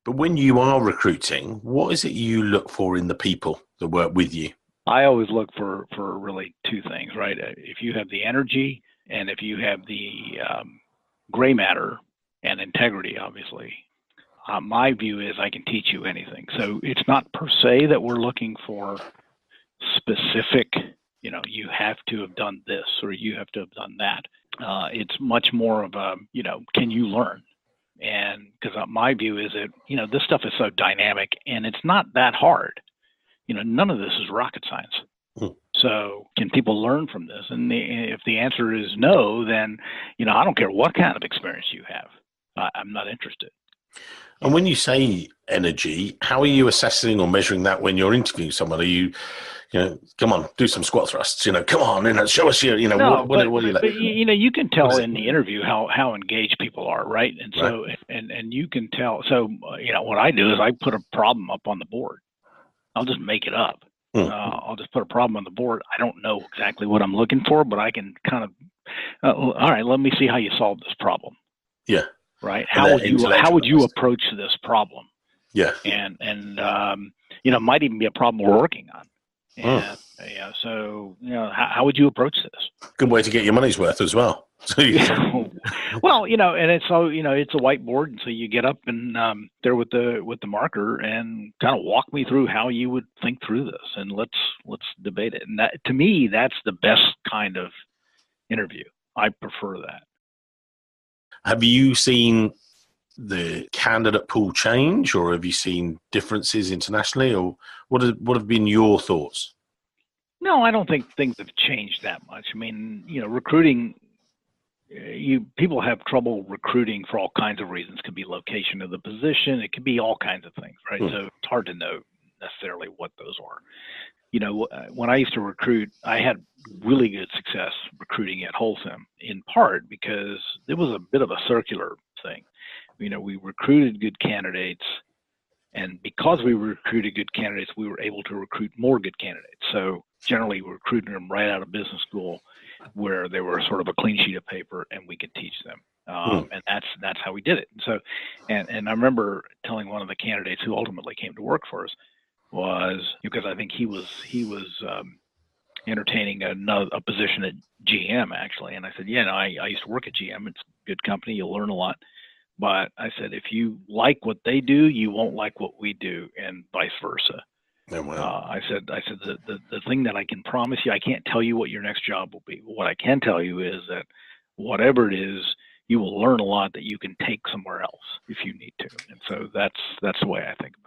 But when you are recruiting, what is it you look for in the people that work with you? I always look for really two things, right? If you have the energy and if you have the gray matter and integrity, obviously, my view is I can teach you anything. So it's not per se that we're looking for specific, you have to have done this or you have to have done that. It's much more of a, can you learn? And because my view is that, this stuff is so dynamic and it's not that hard. None of this is rocket science. So can people learn from this? And if the answer is no, then, I don't care what kind of experience you have. I'm not interested. And when you say energy, how are you assessing or measuring that when you're interviewing someone? Are you, come on, do some squat thrusts, come on, show us your, what are you like? But, you can tell in the interview how engaged people are, right? And so, right. and you can tell. So, what I do is I put a problem up on the board. I'll just make it up. I'll just put a problem on the board. I don't know exactly what I'm looking for, but I can kind of, all right, let me see how you solve this problem. Yeah. Right. How would you approach this problem? Yeah. And it might even be a problem we're working on. And so how would you approach this? Good way to get your money's worth as well. Well, and it's so it's a whiteboard, and so you get up and there with the marker and kind of walk me through how you would think through this, and let's debate it. And that, to me, that's the best kind of interview. I prefer that. Have you seen the candidate pool change, or have you seen differences internationally, or what have been your thoughts? No, I don't think things have changed that much. I mean, recruiting, people have trouble recruiting for all kinds of reasons. It could be location of the position. It could be all kinds of things, right? So it's hard to know necessarily what those are. When I used to recruit, I had really good success recruiting at Holcim, in part because it was a bit of a circular thing. We recruited good candidates, and because we recruited good candidates, we were able to recruit more good candidates. So generally, we recruited them right out of business school, where they were sort of a clean sheet of paper, and we could teach them. And that's how we did it. And so, and I remember telling one of the candidates who ultimately came to work for us, was because I think he was entertaining a position at GM, actually. And I said, I used to work at GM. It's a good company. You'll learn a lot. But I said, if you like what they do, you won't like what we do, and vice versa. Oh, wow. I said the thing that I can promise you, I can't tell you what your next job will be. What I can tell you is that whatever it is, you will learn a lot that you can take somewhere else if you need to. And so that's the way I think about it.